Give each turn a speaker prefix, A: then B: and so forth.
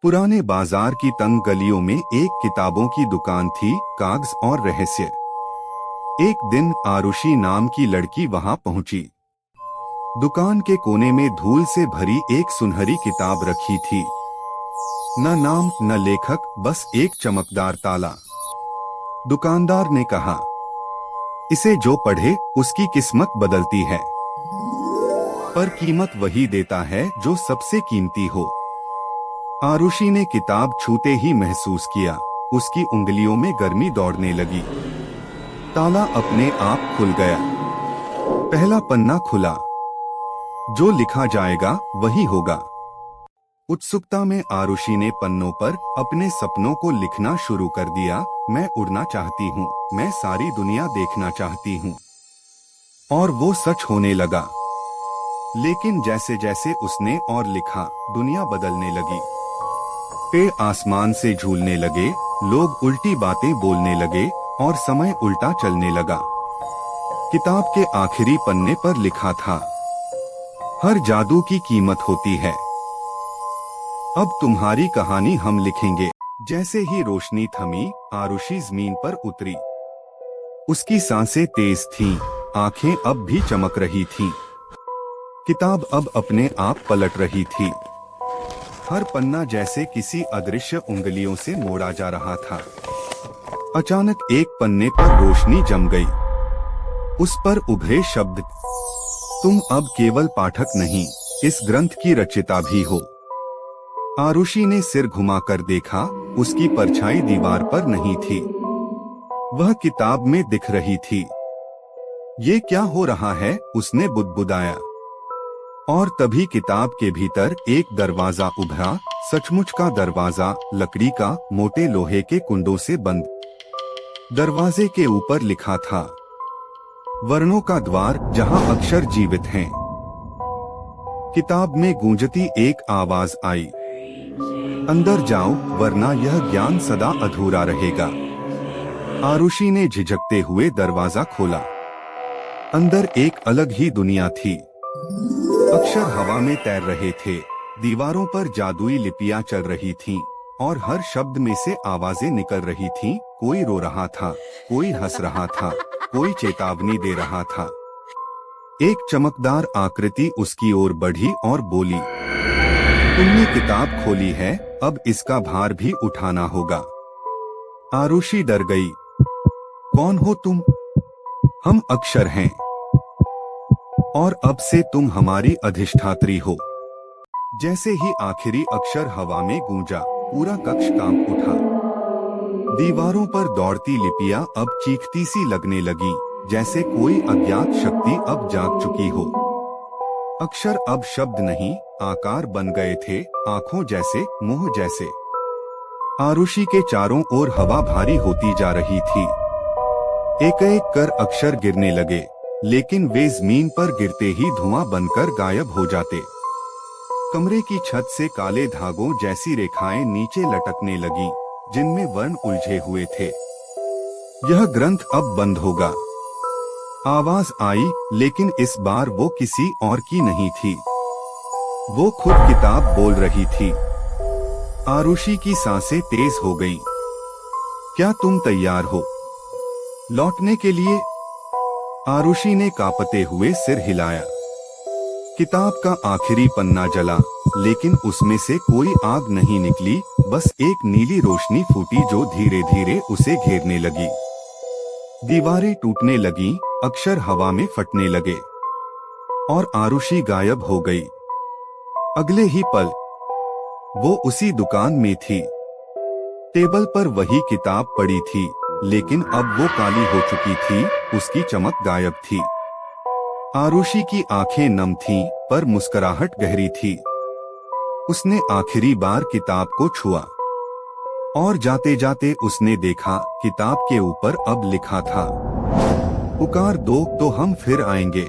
A: पुराने बाजार की तंग गलियों में एक किताबों की दुकान थी, कागज और रहस्य। एक दिन आरुषि नाम की लड़की वहां पहुंची। दुकान के कोने में धूल से भरी एक सुनहरी किताब रखी थी। न नाम न लेखक, बस एक चमकदार ताला। दुकानदार ने कहा, इसे जो पढ़े उसकी किस्मत बदलती है, पर कीमत वही देता है जो सबसे कीमती हो। आरुषि ने किताब छूते ही महसूस किया, उसकी उंगलियों में गर्मी दौड़ने लगी। ताला अपने आप खुल गया। पहला पन्ना खुला। जो लिखा जाएगा वही होगा। उत्सुकता में आरुषि ने पन्नों पर अपने सपनों को लिखना शुरू कर दिया। मैं उड़ना चाहती हूँ, मैं सारी दुनिया देखना चाहती हूँ। और वो सच होने लगा। लेकिन जैसे जैसे उसने और लिखा, दुनिया बदलने लगी। पेड़ आसमान से झूलने लगे, लोग उल्टी बातें बोलने लगे और समय उल्टा चलने लगा। किताब के आखिरी पन्ने पर लिखा था, हर जादू की कीमत होती है। अब तुम्हारी कहानी हम लिखेंगे। जैसे ही रोशनी थमी, आरुषि जमीन पर उतरी। उसकी सांसें तेज थीं, आंखें अब भी चमक रही थीं। किताब अब अपने आप पलट रही थी। हर पन्ना जैसे किसी अदृश्य उंगलियों से मोड़ा जा रहा था। अचानक एक पन्ने पर रोशनी जम गई। उस पर उभरे शब्द, तुम अब केवल पाठक नहीं, इस ग्रंथ की रचयिता भी हो। आरुषि ने सिर घुमाकर देखा, उसकी परछाई दीवार पर नहीं थी, वह किताब में दिख रही थी। ये क्या हो रहा है, उसने बुदबुदाया। और तभी किताब के भीतर एक दरवाजा उभरा, सचमुच का दरवाजा, लकड़ी का, मोटे लोहे के कुंडों से बंद। दरवाजे के ऊपर लिखा था, वर्णों का द्वार जहां अक्षर जीवित हैं। किताब में गूंजती एक आवाज आई, अंदर जाओ, वरना यह ज्ञान सदा अधूरा रहेगा। आरुषि ने झिझकते हुए दरवाजा खोला। अंदर एक अलग ही दुनिया थी। अक्षर हवा में तैर रहे थे, दीवारों पर जादुई लिपियां चल रही थीं, और हर शब्द में से आवाजें निकल रही थीं। कोई रो रहा था, कोई हंस रहा था, कोई चेतावनी दे रहा था। एक चमकदार आकृति उसकी ओर बढ़ी और बोली, तुमने किताब खोली है, अब इसका भार भी उठाना होगा। आरुषि डर गई। कौन हो तुम? हम अक्षर हैं, और अब से तुम हमारी अधिष्ठात्री हो। जैसे ही आखिरी अक्षर हवा में गूंजा, पूरा कक्ष कांप उठा। दीवारों पर दौड़ती लिपियां अब चीखती सी लगने लगी, जैसे कोई अज्ञात शक्ति अब जाग चुकी हो। अक्षर अब शब्द नहीं, आकार बन गए थे, आंखों जैसे, मुंह जैसे। आरुषि के चारों ओर हवा भारी होती जा रही थी। एक एक कर अक्षर गिरने लगे, लेकिन वे जमीन पर गिरते ही धुआं बनकर गायब हो जाते। कमरे की छत से काले धागों जैसी रेखाएं नीचे लटकने लगी, जिनमें वर्ण उलझे हुए थे। यह ग्रंथ अब बंद होगा। आवाज आई, लेकिन इस बार वो किसी और की नहीं थी। वो खुद किताब बोल रही थी। आरुषि की सांसें तेज हो गईं। क्या तुम तैयार हो लौटने के लिए? आरुषि ने कांपते हुए सिर हिलाया। किताब का आखिरी पन्ना जला, लेकिन उसमें से कोई आग नहीं निकली, बस एक नीली रोशनी फूटी जो धीरे धीरे उसे घेरने लगी। दीवारें टूटने लगीं, अक्षर हवा में फटने लगे, और आरुषि गायब हो गई। अगले ही पल वो उसी दुकान में थी। टेबल पर वही किताब पड़ी थी, लेकिन अब वो काली हो चुकी थी, उसकी चमक गायब थी। आरुषि की आंखें नम थीं, पर मुस्कुराहट गहरी थी। उसने आखिरी बार किताब को छुआ, और जाते जाते उसने देखा, किताब के ऊपर अब लिखा था, पुकार दो तो हम फिर आएंगे।